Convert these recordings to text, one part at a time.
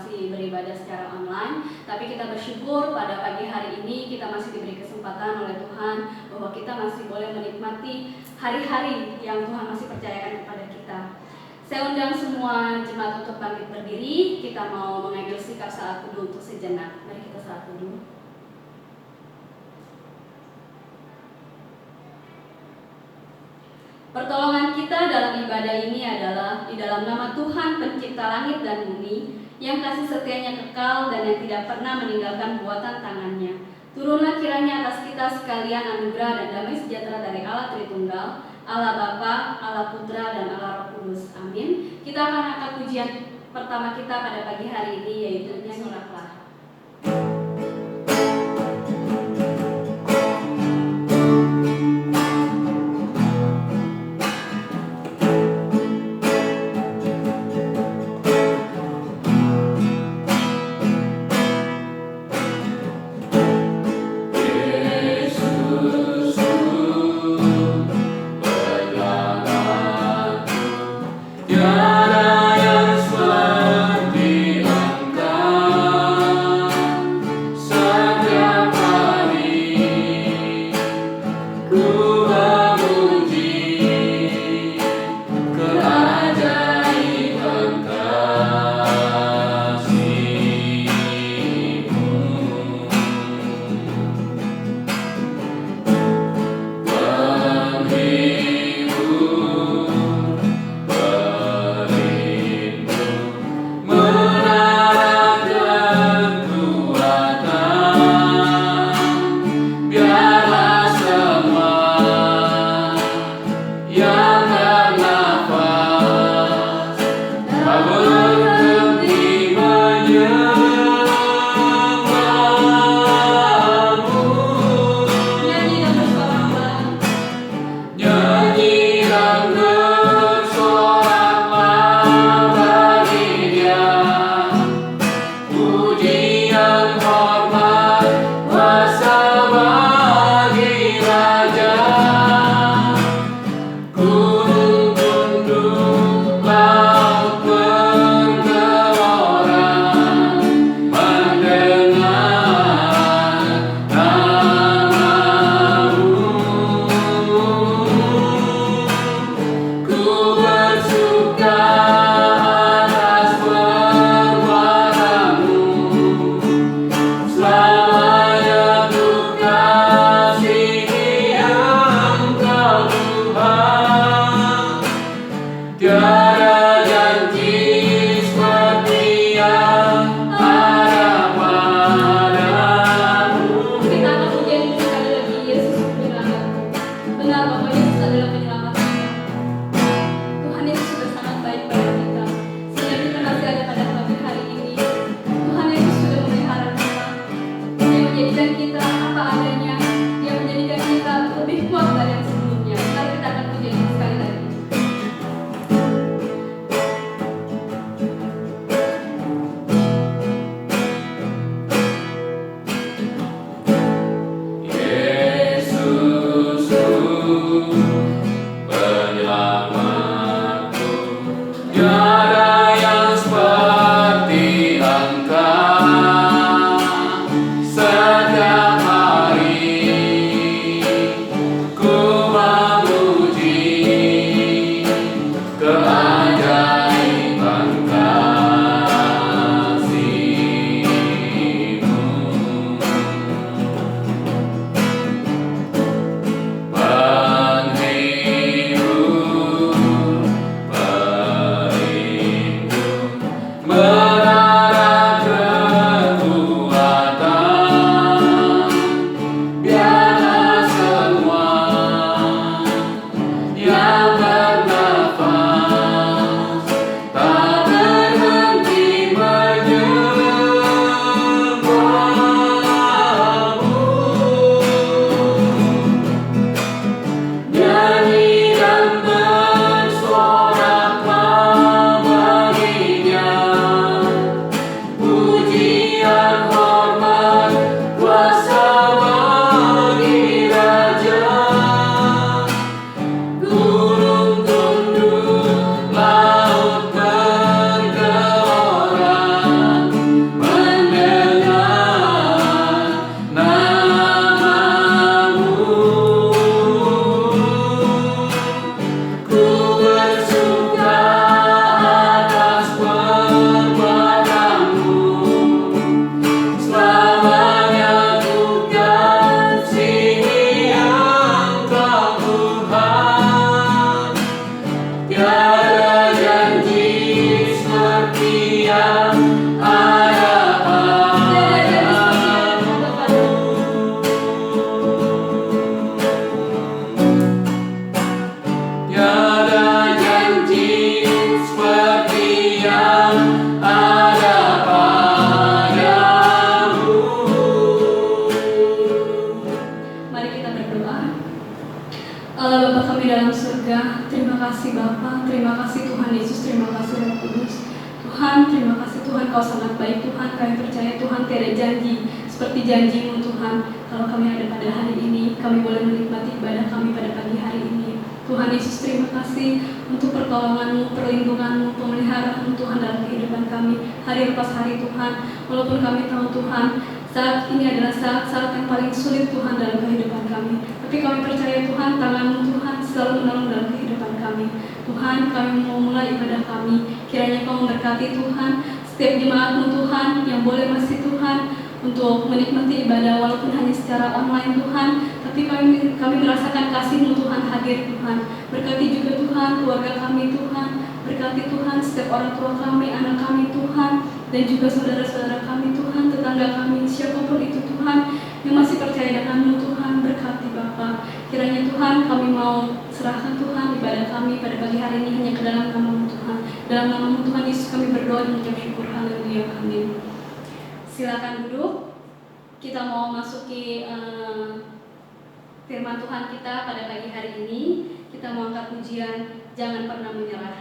masih beribadah secara online, tapi kita bersyukur pada pagi hari ini kita masih diberi kesempatan oleh Tuhan bahwa kita masih boleh menikmati hari-hari yang Tuhan masih percayakan kepada kita. Saya undang semua jemaat untuk bangkit berdiri. Kita mau mengambil sikap saat teduh untuk sejenak. Mari kita saat teduh. Pertolongan kita dalam ibadah ini adalah di dalam nama Tuhan pencipta langit dan bumi, yang kasih setianya kekal dan yang tidak pernah meninggalkan buatan tangannya. Turunlah kiranya atas kita sekalian anugerah dan damai sejahtera dari Allah Tritunggal, Allah Bapa, Allah Putra, dan Allah Roh Kudus. Amin. Kita akan angkat pujian pertama kita pada pagi hari ini, yaitu Nyanyilah. Tiada yang seperti Engkau. Tuhan, kami percaya Tuhan tiada janji seperti janji-Mu Tuhan. Kalau kami ada pada hari ini, kami boleh menikmati ibadah kami pada pagi hari ini. Tuhan Yesus, terima kasih untuk pertolongan-Mu, perlindungan-Mu, pemeliharaan Tuhan dalam kehidupan kami hari lepas hari Tuhan. Walaupun kami tahu Tuhan, saat ini adalah saat-saat yang paling sulit Tuhan dalam kehidupan kami. Tapi kami percaya Tuhan, tangan-Mu Tuhan selalu menolong dalam kehidupan kami. Tuhan, kami mau mulai ibadah kami. Kiranya Kau memberkati Tuhan setiap jemaat-Mu Tuhan yang boleh masih Tuhan untuk menikmati ibadah walaupun hanya secara online Tuhan, tapi kami merasakan kasih-Mu Tuhan hadir Tuhan. Berkati juga Tuhan keluarga kami Tuhan, berkati Tuhan setiap orang tua kami, anak kami Tuhan, dan juga saudara-saudara kami Tuhan, tetangga kami, siapapun itu Tuhan yang masih percaya dengan-Mu Tuhan. Berkati Bapa, kiranya Tuhan kami mau serahkan Tuhan ibadah kami pada pagi hari ini hanya ke dalam nama-Mu Tuhan. Dalam nama-Mu Tuhan Yesus kami berdoa dan mengucap syukur. Haleluya, amin. Silakan duduk. Kita mau masuki firman Tuhan kita pada pagi hari ini. Kita mau angkat pujian Jangan Pernah Menyerah.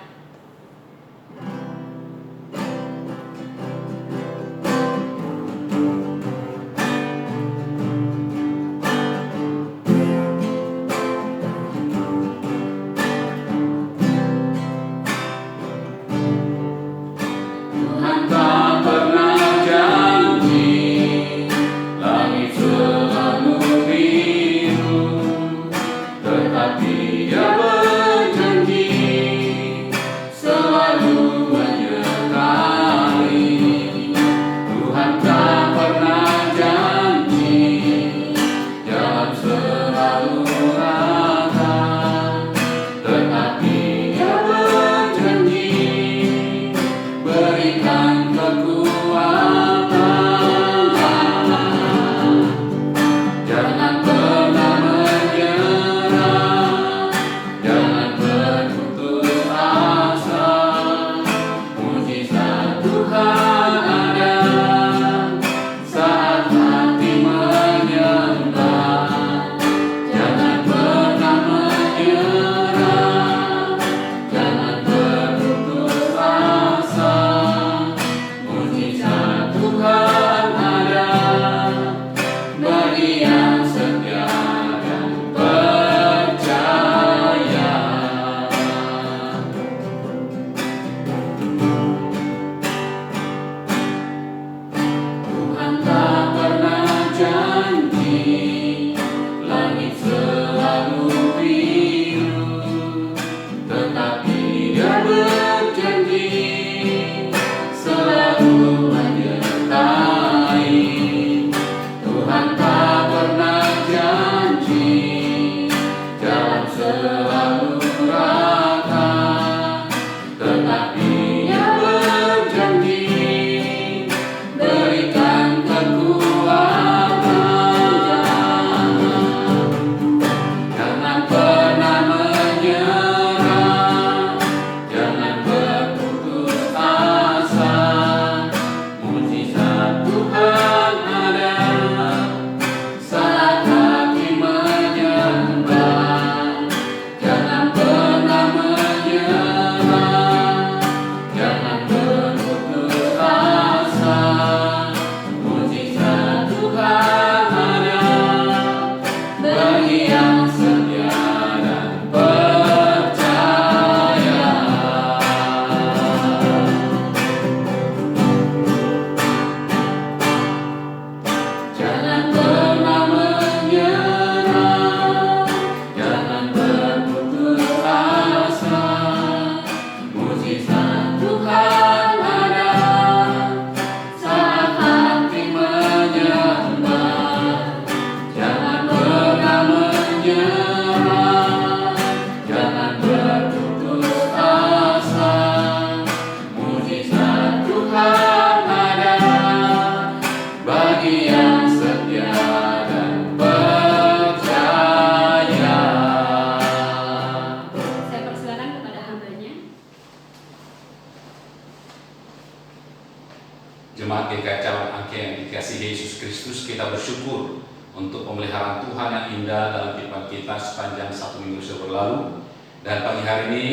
Jemaat GKI Calon Angke yang dikasihi Yesus Kristus, kita bersyukur untuk pemeliharaan Tuhan yang indah dalam kehidupan kita sepanjang satu minggu berlalu. Dan pagi hari ini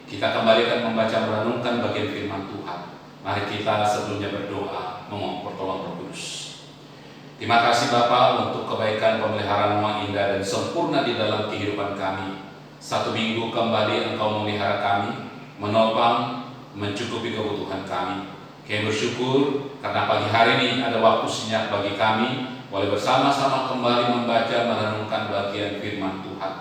kita kembali akan membaca merenungkan bagian firman Tuhan. Mari kita sebelumnya berdoa memohon pertolongan Roh Kudus. Terima kasih Bapa untuk kebaikan pemeliharaan yang indah dan sempurna di dalam kehidupan kami. Satu minggu kembali Engkau memelihara kami, menopang, mencukupi kebutuhan kami. Kami bersyukur karena pagi hari ini ada waktu senyap bagi kami, boleh bersama-sama kembali membaca merenungkan bagian firman Tuhan.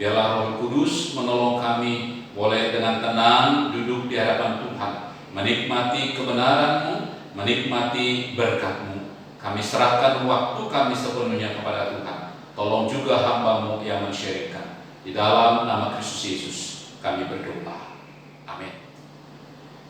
Biarlah Roh Kudus menolong kami, boleh dengan tenang duduk di hadapan Tuhan, menikmati kebenaran-Mu, menikmati berkat-Mu. Kami serahkan waktu kami sepenuhnya kepada Tuhan. Tolong juga hamba-Mu yang mensyariatkan. Di dalam nama Kristus Yesus kami berdoa. Amin.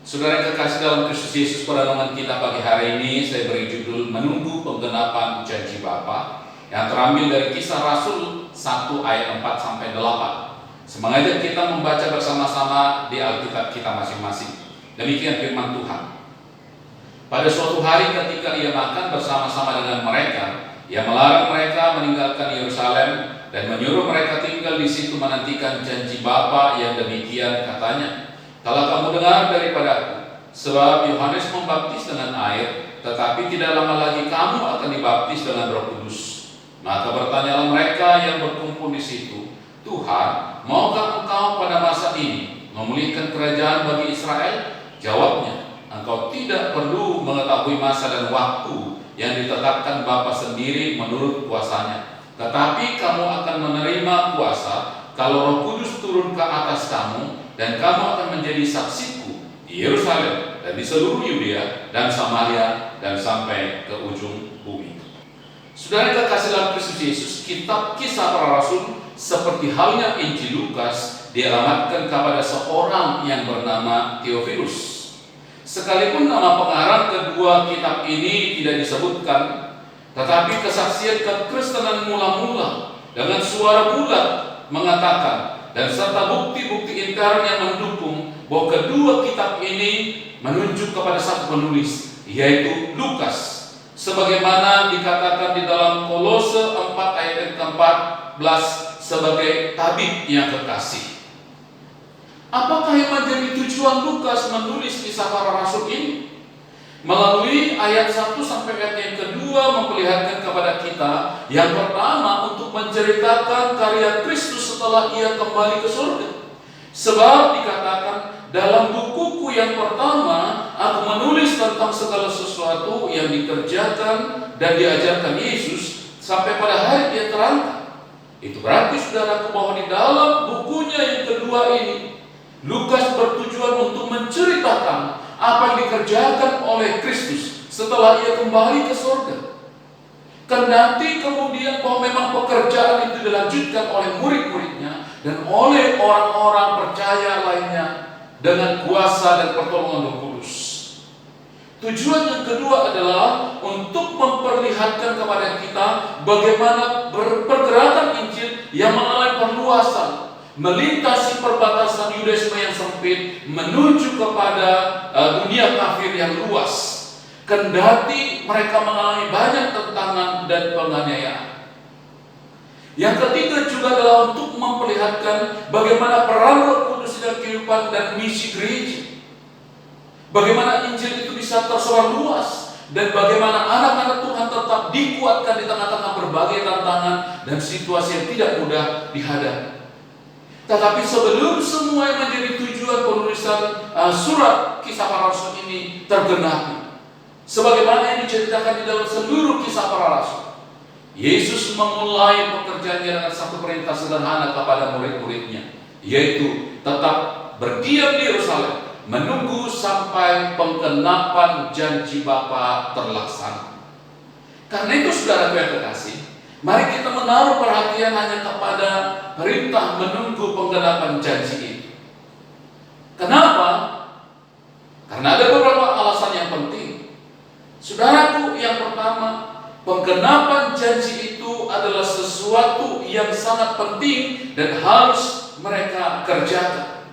Saudara yang kekasih dalam Kristus Yesus, perenungan kita pagi hari ini saya beri judul Menunggu Penggenapan Janji Bapa, yang terambil dari Kisah Rasul 1 ayat 4 sampai 8. Semangat kita membaca bersama-sama di Alkitab kita masing-masing. Demikian firman Tuhan. Pada suatu hari ketika ia makan bersama-sama dengan mereka, ia melarang mereka meninggalkan Yerusalem dan menyuruh mereka tinggal di situ menantikan janji Bapa yang demikian katanya. Kalau kamu dengar daripadaku, sebab Yohanes membaptis dengan air, tetapi tidak lama lagi kamu akan dibaptis dengan Roh Kudus. Maka bertanyalah mereka yang berkumpul di situ, Tuhan, maukah Engkau pada masa ini memulihkan kerajaan bagi Israel? Jawabnya, Engkau tidak perlu mengetahui masa dan waktu yang ditetapkan Bapa sendiri menurut kuasanya. Tetapi kamu akan menerima kuasa kalau Roh Kudus turun ke atas kamu, dan kamu akan menjadi saksiku di Yerusalem dan di seluruh Yudea dan Samaria dan sampai ke ujung bumi. Saudara kekasih dalam Kristus Yesus, kitab Kisah Para Rasul seperti halnya Injil Lukas dialamatkan kepada seorang yang bernama Theophilus. Sekalipun nama pengarang kedua kitab ini tidak disebutkan, tetapi kesaksian kekristenan mula-mula dengan suara bulat mengatakan dan serta bukti-bukti intern yang mendukung bahwa kedua kitab ini menunjuk kepada satu penulis, yaitu Lukas. Sebagaimana dikatakan di dalam Kolose 4 ayat ke-14 sebagai tabib yang kekasih. Apakah yang menjadi tujuan Lukas menulis Kisah Para Rasul ini? Melalui ayat 1 sampai ayat yang kedua memperlihatkan kepada kita yang pertama untuk menceritakan karya Kristus setelah ia kembali ke surga. Sebab dikatakan dalam bukuku yang pertama aku menulis tentang segala sesuatu yang dikerjakan dan diajarkan Yesus sampai pada hari dia terangkat. Itu berarti saudaraku bahwa di dalam bukunya yang kedua ini Lukas bertujuan untuk menceritakan apa yang dikerjakan oleh Kristus setelah ia kembali ke surga. Kendati kemudian bahwa memang pekerjaan itu dilanjutkan oleh murid-muridnya dan oleh orang-orang percaya lainnya dengan kuasa dan pertolongan Roh Kudus. Tujuan yang kedua adalah untuk memperlihatkan kepada kita bagaimana pergerakan Injil yang mengalami perluasan, melintasi perbatasan Yudaisme yang sempit menuju kepada dunia kafir yang luas. Kendati mereka mengalami banyak tentangan dan penganiayaan. Yang ketiga juga adalah untuk memperlihatkan bagaimana peran Roh Kudus dalam kehidupan dan misi gereja. Bagaimana Injil itu bisa tersebar luas dan bagaimana anak-anak Tuhan tetap dikuatkan di tengah-tengah berbagai tantangan dan situasi yang tidak mudah dihadapi. Tetapi sebelum semua yang menjadi tujuan penulisan surat Kisah Para Rasul ini tergenapi, sebagaimana yang diceritakan di dalam seluruh Kisah Para Rasul, Yesus memulai pekerjaannya dengan satu perintah sederhana kepada murid-muridnya, yaitu tetap berdiam di Yerusalem, menunggu sampai penggenapan janji Bapa terlaksana. Karena itu saudara yang kekasih, mari kita menaruh perhatian hanya kepada perintah menunggu penggenapan janji itu. Kenapa? Karena ada beberapa alasan yang penting. Saudaraku, yang pertama, penggenapan janji itu adalah sesuatu yang sangat penting dan harus mereka kerjakan.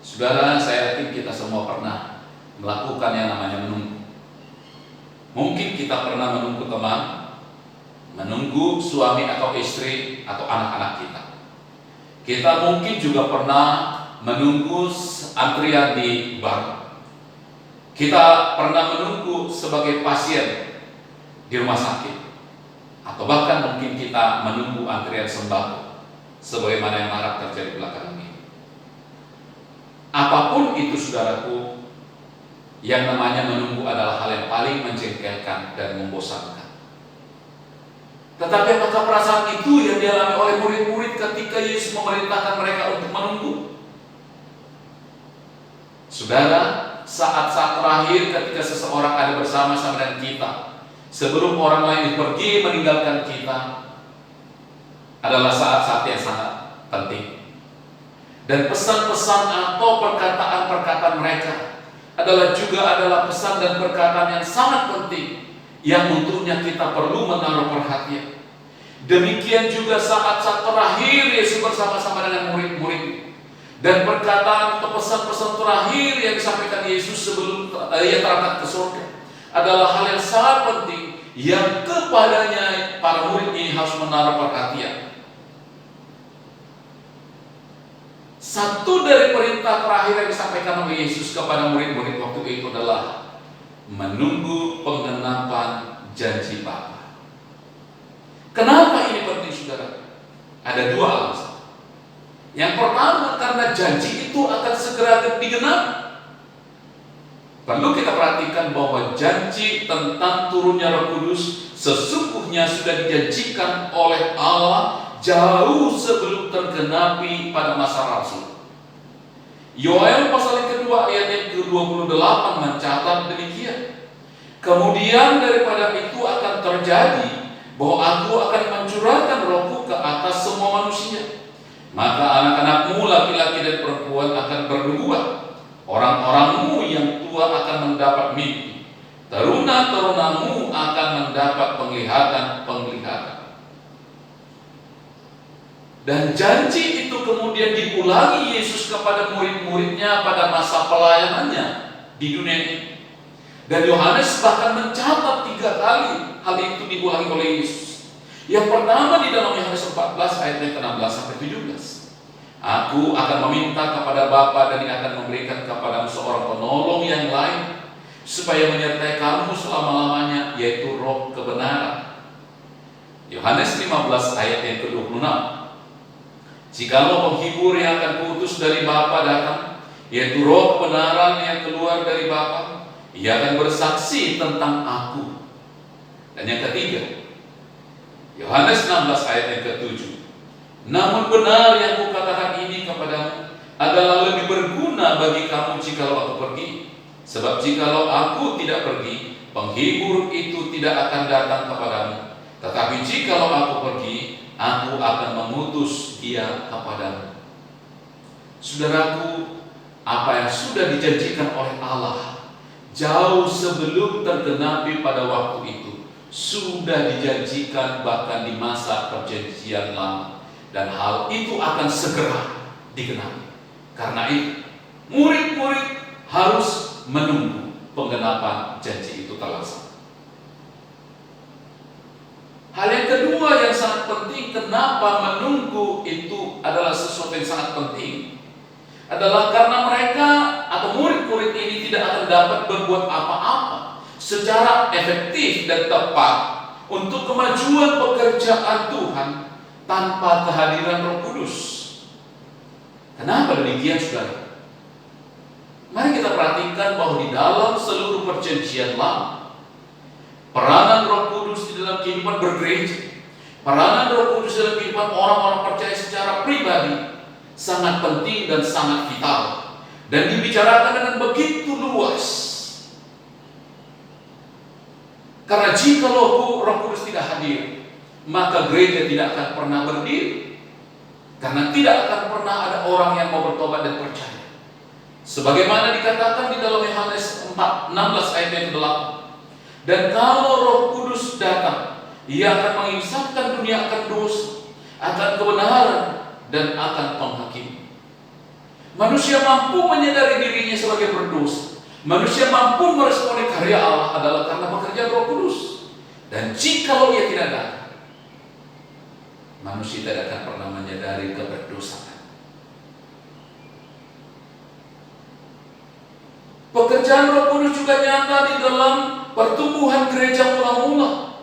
Saudara, saya yakin kita semua pernah melakukan yang namanya menunggu. Mungkin kita pernah menunggu teman, menunggu suami atau istri atau anak-anak kita. Kita mungkin juga pernah menunggu antrian di bank. Kita pernah menunggu sebagai pasien di rumah sakit, atau bahkan mungkin kita menunggu antrian sembako, sebagaimana yang marak terjadi belakangan ini. Apapun itu saudaraku, yang namanya menunggu adalah hal yang paling menjengkelkan dan membosankan. Tetapi apakah perasaan itu yang dialami oleh murid-murid ketika Yesus memerintahkan mereka untuk menunggu? Saudara, saat-saat terakhir ketika seseorang ada bersama-sama dengan kita, sebelum orang lain pergi meninggalkan kita, adalah saat-saat yang sangat penting. Dan pesan-pesan atau perkataan-perkataan mereka adalah pesan dan perkataan yang sangat penting, yang untuknya kita perlu menaruh perhatian. Demikian juga saat-saat terakhir Yesus bersama-sama dengan murid-murid, dan perkataan atau pesan-pesan terakhir yang disampaikan Yesus sebelum ia terangkat ke surga adalah hal yang sangat penting, yang kepadanya para murid ini harus menaruh perhatian. Satu dari perintah terakhir yang disampaikan oleh Yesus kepada murid-murid waktu itu adalah menunggu penggenapan janji Bapa. Kenapa ini penting, saudara? Ada dua alasan. Yang pertama, karena janji itu akan segera digenapi. Perlu kita perhatikan bahwa janji tentang turunnya Roh Kudus sesungguhnya sudah dijanjikan oleh Allah jauh sebelum tergenapi pada masa Rasul. Yoel pasal yang kedua ayat yang ke-28 mencatat demikian. Kemudian daripada itu akan terjadi bahwa aku akan mencurahkan Rohku ke atas semua manusia. Maka anak-anakmu laki-laki dan perempuan akan bernubuat. Orang-orangmu yang tua akan mendapat mimpi. Teruna-terunamu akan mendapat penglihatan-penglihatan. Dan janji itu kemudian diulangi Yesus kepada murid-muridnya pada masa pelayanannya di dunia ini. Dan Yohanes bahkan mencatat 3 kali hal itu diulangi oleh Yesus. Yang pertama di dalam Yohanes 14 ayat yang ke-16 sampai 17. Aku akan meminta kepada Bapa dan Ia akan memberikan kepadamu seorang penolong yang lain, supaya menyertai kamu selama-lamanya, yaitu Roh kebenaran. Yohanes 15 ayat yang ke-26. Jikalau penghibur yang akan kuutus dari Bapa datang, yaitu Roh kebenaran yang keluar dari Bapa, Ia akan bersaksi tentang aku. Dan yang ketiga, Yohanes 16 ayat yang ke-7. Namun benar yang kukatakan ini kepadamu adalah lebih berguna bagi kamu jikalau aku pergi. Sebab jikalau aku tidak pergi, penghibur itu tidak akan datang kepadamu. Tetapi jikalau aku pergi, aku akan mengutus Dia kepadamu. Saudaraku, apa yang sudah dijanjikan oleh Allah jauh sebelum tergenapi pada waktu itu sudah dijanjikan bahkan di masa perjanjian lama, dan hal itu akan segera digenapi. Karena itu murid-murid harus menunggu penggenapan janji itu terlaksana. Hal yang kedua yang sangat penting, kenapa menunggu itu adalah sesuatu yang sangat penting, adalah karena mereka atau murid-murid ini tidak akan dapat berbuat apa-apa secara efektif dan tepat untuk kemajuan pekerjaan Tuhan tanpa kehadiran Roh Kudus. Kenapa demikian, saudara? Mari kita perhatikan bahwa di dalam seluruh perjanjian lama, peranan Roh Kudus di dalam kehidupan bergereja, peranan Roh Kudus dalam kehidupan orang-orang percaya secara pribadi sangat penting dan sangat vital, dan dibicarakan dengan begitu luas. Karena jika Roh Kudus tidak hadir, maka gereja tidak akan pernah berdiri, karena tidak akan pernah ada orang yang mau bertobat dan percaya. Sebagaimana dikatakan di dalam Yohanes 16 ayat yang ke-8. Dan kalau Roh Kudus datang, Ia akan mengisahkan dunia akan dosa, akan kebenaran, dan akan penghakimi. Manusia mampu menyadari dirinya sebagai berdosa. Manusia mampu meresponi karya Allah adalah karena pekerjaan Roh Kudus. Dan jikalau Ia tidak datang, manusia tidak akan pernah menyadari keberdosaan. Pekerjaan Roh Kudus juga nyata di dalam pertumbuhan gereja mula-mula.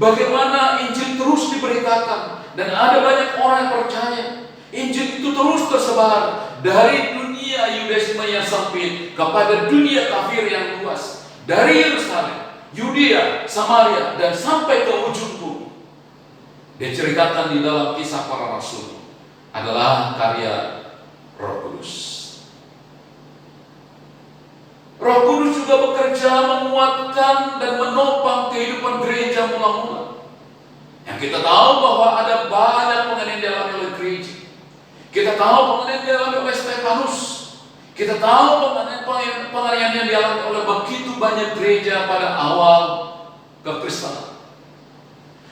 Bagaimana Injil terus diberitakan dan ada banyak orang yang percaya. Injil itu terus tersebar dari dunia Yudaisme yang sempit kepada dunia kafir yang luas. Dari Yerusalem, Yudea, Samaria, dan sampai ke ujung bumi. Diceritakan di dalam Kisah Para Rasul adalah karya Roh Kudus. Roh Kudus juga bekerja menguatkan dan menopang kehidupan gereja mula-mula. Yang kita tahu bahwa ada banyak penganiayaan dialami oleh gereja. Kita tahu penganiayaan dialami oleh Stefanus. Kita tahu penganiayaan yang dialami oleh begitu banyak gereja pada awal kekristenan.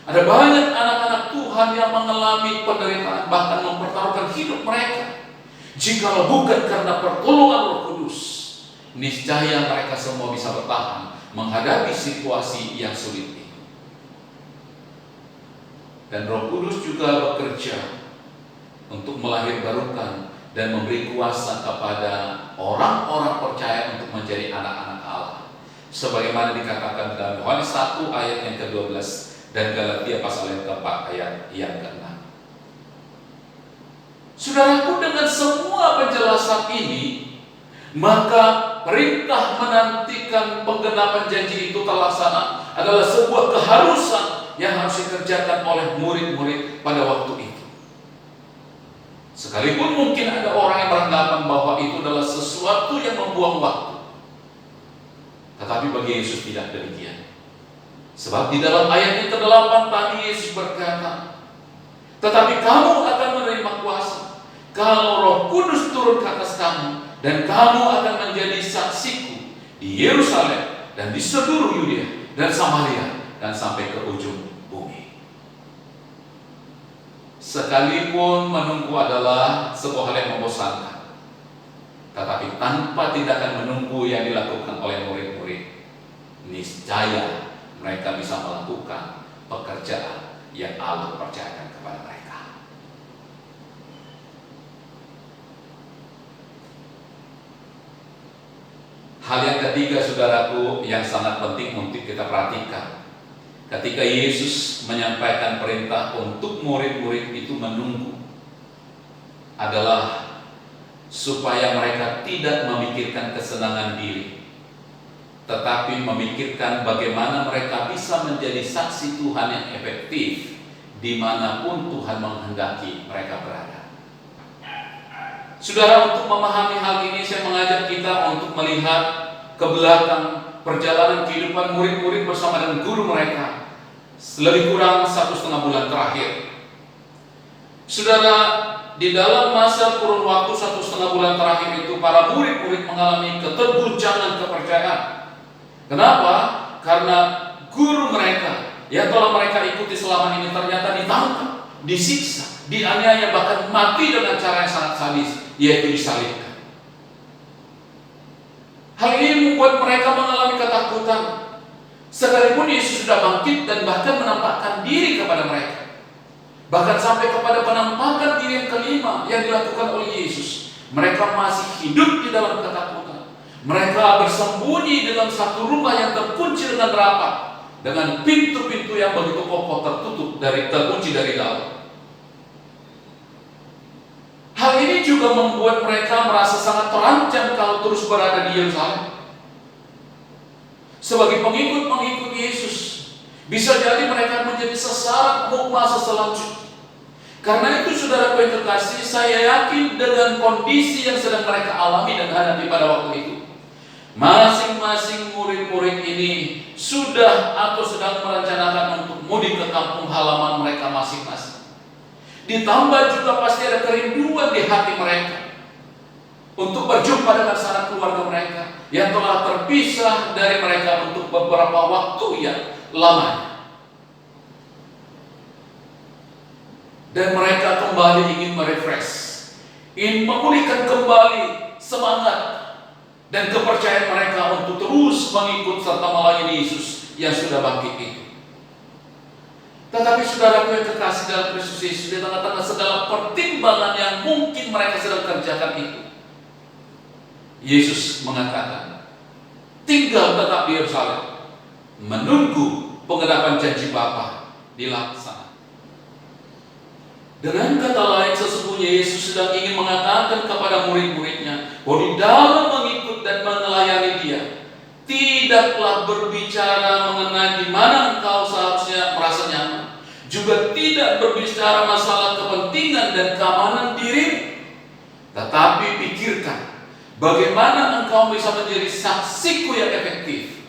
Ada banyak anak-anak Tuhan yang mengalami penderitaan, bahkan mempertaruhkan hidup mereka. Jikalau bukan karena pertolongan Roh Kudus, niscaya mereka semua bisa bertahan menghadapi situasi yang sulit ini. Dan Roh Kudus juga bekerja untuk melahirbarukan dan memberi kuasa kepada orang-orang percaya untuk menjadi anak-anak Allah. Sebagaimana dikatakan dalam Yohanes 1 ayat yang ke-12 dan Galatia pasal yang ke-4 ayat yang ke-6. Saudaraku, dengan semua penjelasan ini, maka perintah menantikan penggenapan janji itu terlaksana adalah sebuah keharusan yang harus dikerjakan oleh murid-murid pada waktu itu. Sekalipun mungkin ada orang yang beranggapan bahwa itu adalah sesuatu yang membuang waktu, tetapi bagi Yesus tidak demikian. Sebab di dalam ayat yang ke-8 tadi Yesus berkata, tetapi kamu akan menerima kuasa kalau Roh Kudus turun ke atas kamu, dan kamu akan menjadi saksiku di Yerusalem dan di seluruh Yudea dan Samaria dan sampai ke ujung bumi. Sekalipun menunggu adalah sebuah hal yang membosankan, tetapi tanpa tindakan menunggu yang dilakukan oleh murid-murid, niscaya mereka bisa melakukan pekerjaan yang Allah percayakan kepada mereka. Hal yang ketiga, saudaraku, yang sangat penting untuk kita perhatikan ketika Yesus menyampaikan perintah untuk murid-murid itu menunggu adalah supaya mereka tidak memikirkan kesenangan diri, tetapi memikirkan bagaimana mereka bisa menjadi saksi Tuhan yang efektif dimanapun Tuhan menghendaki mereka berada. Saudara, untuk memahami hal ini saya mengajak kita untuk melihat ke belakang perjalanan kehidupan murid-murid bersama dengan guru mereka lebih kurang 1,5 bulan terakhir. Saudara, di dalam masa kurun waktu 1,5 bulan terakhir itu para murid-murid mengalami keterguncangan kepercayaan. Kenapa? Karena guru mereka yang telah mereka ikuti selama ini ternyata ditangkap, disiksa, dianiaya, bahkan mati dengan cara yang sangat sadis, yaitu disalibkan. Hal ini membuat mereka mengalami ketakutan, sekalipun Yesus sudah bangkit dan bahkan menampakkan diri kepada mereka. Bahkan sampai kepada penampakan diri yang kelima yang dilakukan oleh Yesus, mereka masih hidup di dalam ketakutan. Mereka bersembunyi dalam satu rumah yang terkunci dengan rapat, dengan pintu-pintu yang begitu kokoh terkunci dari dalam. Hal ini juga membuat mereka merasa sangat terancam kalau terus berada di Yerusalem. Sebagai pengikut-pengikut Yesus, bisa jadi mereka menjadi sasaran masa selanjutnya. Karena itu, saudara yang terkasih, saya yakin dengan kondisi yang sedang mereka alami dan hadapi pada waktu itu, masing-masing murid-murid ini sudah atau sedang merencanakan untuk mudik ke kampung halaman mereka masing-masing. Ditambah juga pasti ada kerinduan di hati mereka untuk berjumpa dengan sanak keluarga mereka yang telah terpisah dari mereka untuk beberapa waktu yang lamanya. Dan mereka kembali ingin merefresh, ingin memulihkan kembali semangat dan kepercayaan mereka untuk terus mengikut serta melayani Yesus yang sudah bangkit itu. Tetapi saudaraku yang terkasih dalam Kristus Yesus, di tengah-tengah segala pertimbangan yang mungkin mereka sedang kerjakan itu, Yesus mengatakan, tinggal tetap di Yerusalem, menunggu pengenapan janji Bapa dilaksanakan. Dengan kata lain, sesungguhnya Yesus sedang ingin mengatakan kepada murid-muridnya bahwa di dalam mengikut dan melayani Dia, tidaklah berbicara mengenai di mana engkau seharusnya merasa nyaman, juga tidak berbicara masalah kepentingan dan keamanan diri, tetapi pikirkan bagaimana engkau bisa menjadi saksiku yang efektif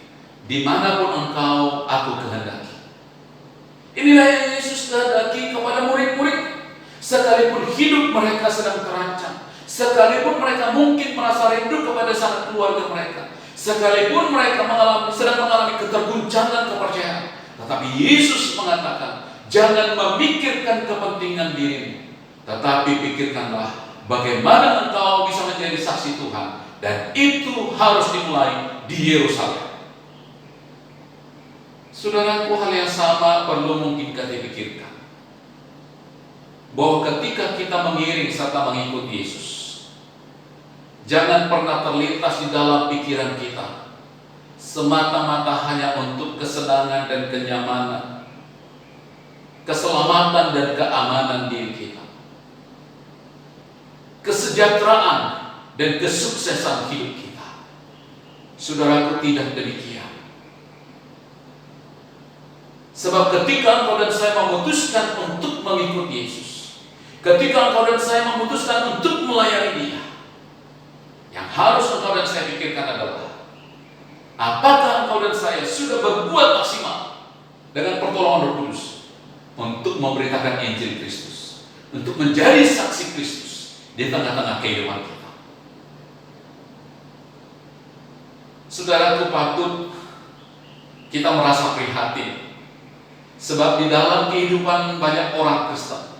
dimanapun engkau aku kehendaki. Inilah yang Yesus kehendaki kepada murid-murid. Sekalipun hidup mereka sedang terancam, sekalipun mereka mungkin merasa rindu kepada sanak keluarga mereka, sekalipun mereka sedang mengalami keterguncangan kepercayaan, tetapi Yesus mengatakan, jangan memikirkan kepentingan dirimu, tetapi pikirkanlah bagaimana engkau bisa menjadi saksi Tuhan, dan itu harus dimulai di Yerusalem. Saudaraku, hal yang sama perlu mungkin kita pikirkan, bahwa ketika kita mengiring serta mengikut Yesus, jangan pernah terlintas di dalam pikiran kita semata-mata hanya untuk kesenangan dan kenyamanan, keselamatan dan keamanan diri kita, kesejahteraan dan kesuksesan hidup kita. Saudaraku, tidak demikian. Sebab ketika engkau dan saya memutuskan untuk mengikut Yesus, ketika engkau dan saya memutuskan untuk melayani Dia, yang harus engkau dan saya pikirkan adalah, apakah engkau dan saya sudah berbuat maksimal dengan pertolongan Roh Kudus untuk memberitakan Injil Kristus, untuk menjadi saksi Kristus di tengah-tengah kehidupan kita. Saudaraku, patut kita merasa prihatin, sebab di dalam kehidupan banyak orang Kristen,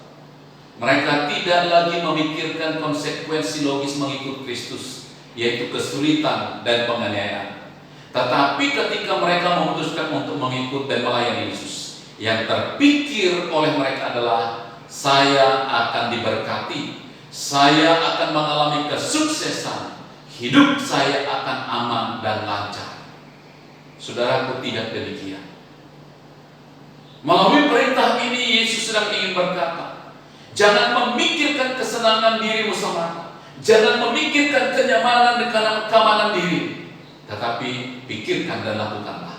mereka tidak lagi memikirkan konsekuensi logis mengikut Kristus, yaitu kesulitan dan penganiayaan. Tetapi ketika mereka memutuskan untuk mengikut dan melayani Yesus, yang terpikir oleh mereka adalah, saya akan diberkati, saya akan mengalami kesuksesan, hidup saya akan aman dan lancar. Saudaraku, tidak demikian. Melalui perintah ini, Yesus sedang ingin berkata, jangan memikirkan kesenangan dirimu semata, jangan memikirkan kenyamanan dan keamanan diri, tetapi pikirkan dan lakukanlah.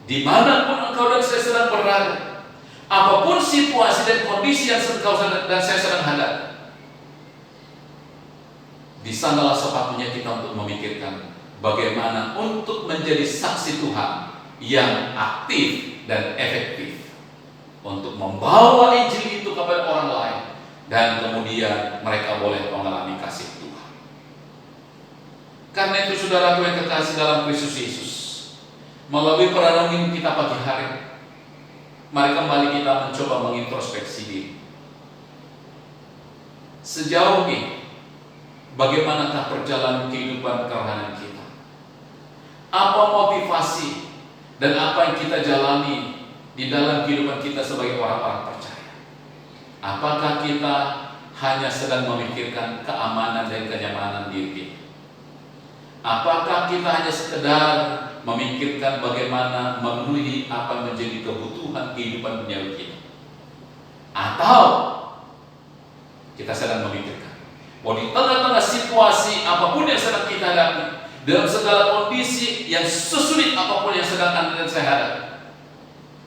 Dimanapun engkau dan saya sedang berada, apapun situasi dan kondisi yang engkau dan saya sedang hadapi, di sanalah sepatutnya kita untuk memikirkan bagaimana untuk menjadi saksi Tuhan yang aktif dan efektif, untuk membawa Injil itu kepada orang lain, dan kemudian mereka boleh mengalami kasih Tuhan. Karena itu, saudaraku yang kekasih dalam Kristus Yesus, melalui perenungan kita pagi hari, mari kembali kita mencoba mengintrospeksi diri. Sejauh ini, bagaimanakah perjalanan kehidupan kerohanian kita? Apa motivasi dan apa yang kita jalani di dalam kehidupan kita sebagai orang-orang percaya? Apakah kita hanya sedang memikirkan keamanan dan kenyamanan diri kita? Apakah kita hanya sekedar memikirkan bagaimana memenuhi apa yang menjadi kebutuhan kehidupan duniawi kita? Atau kita sedang memikirkan bahwa di tengah-tengah situasi apapun yang sedang kita hadapi, dalam segala kondisi yang sesulit apapun yang sedang Anda dan saya hadapi,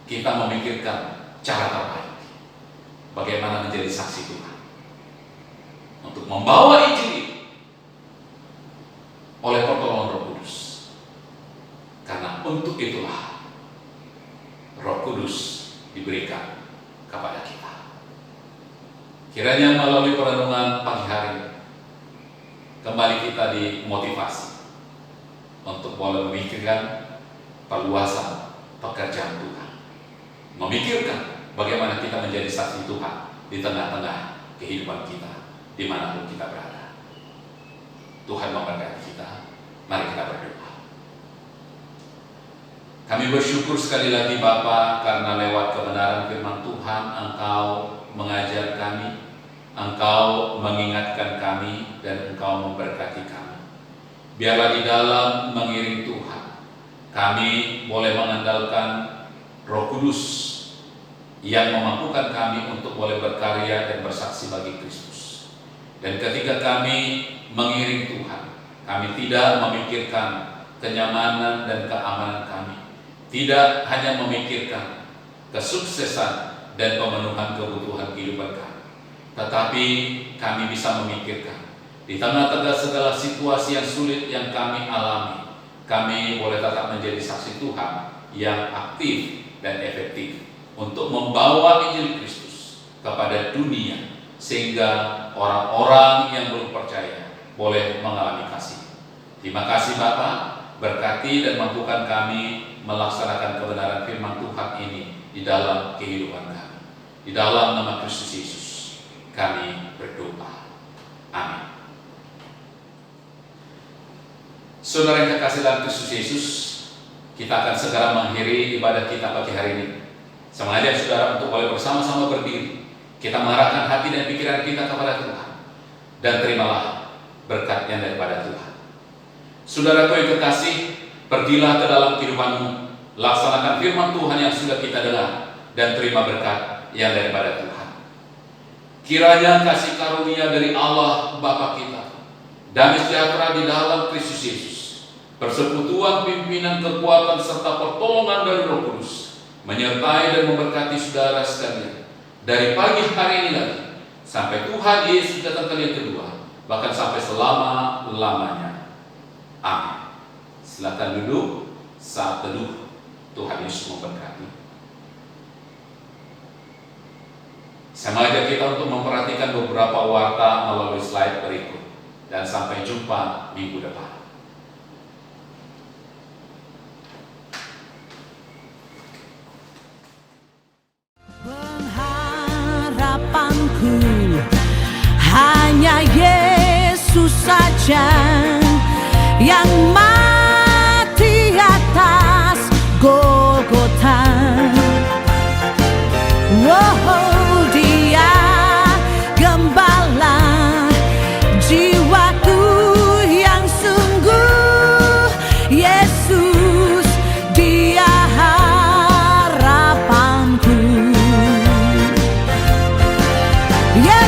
kita memikirkan cara terbaik bagaimana menjadi saksi Tuhan untuk membawa Injil oleh pertolongan Roh Kudus. Karena untuk itulah Roh Kudus diberikan kepada kita. Kiranya melalui perenungan pagi hari, kembali kita dimotivasi untuk boleh memikirkan perluasan pekerjaan Tuhan, memikirkan bagaimana kita menjadi saksi Tuhan di tengah-tengah kehidupan kita, dimanapun kita berada. Tuhan memberkati kita. Mari kita berdoa. Kami bersyukur sekali lagi Bapa, karena lewat kebenaran firman Tuhan Engkau mengajar kami, Engkau mengingatkan kami, dan Engkau memberkati kami. biarlah di dalam mengiring Tuhan, kami boleh mengandalkan Roh Kudus yang memampukan kami untuk boleh berkarya dan bersaksi bagi Kristus. Dan ketika kami mengiring Tuhan, kami tidak memikirkan kenyamanan dan keamanan kami, tidak hanya memikirkan kesuksesan dan pemenuhan kebutuhan kehidupan kami, tetapi kami bisa memikirkan di tengah-tengah segala situasi yang sulit yang kami alami, kami boleh tetap menjadi saksi Tuhan yang aktif dan efektif untuk membawa Injil Kristus kepada dunia, sehingga orang-orang yang belum percaya boleh mengalami kasih. Terima kasih Bapa, berkati dan mampukan kami melaksanakan kebenaran firman Tuhan ini di dalam kehidupan kami. Di dalam nama Kristus Yesus kami berdoa. Amin. Saudara yang kekasih dalam Kristus Yesus, kita akan segera mengakhiri ibadah kita pagi hari ini. Saya mengajak saudara untuk boleh bersama-sama berdiri. Kita mengarahkan hati dan pikiran kita kepada Tuhan, dan terimalah berkat yang daripada Tuhan. Saudaraku yang kekasih, pergilah ke dalam kehidupanmu, laksanakan firman Tuhan yang sudah kita dengar, dan terima berkat yang daripada Tuhan. Kiranya kasih karunia dari Allah Bapa kita, damai sejahtera di dalam Kristus Yesus, persekutuan pimpinan kekuatan serta pertolongan dari Roh Kudus menyertai dan memberkati saudara sekalian dari pagi hari ini lagi sampai Tuhan Yesus datang kali yang kedua, bahkan sampai selama-lamanya. Amin. Silakan duduk saat teduh. Tuhan Yesus memberkati. Saya mengajak kita untuk memperhatikan beberapa warta melalui slide berikut, dan sampai jumpa minggu depan. Pengharapanku hanya Yesus saja, yang mati atas Golgota. Oh, Dia gembala jiwaku yang sungguh. Yesus, Dia harapanku. Yeah.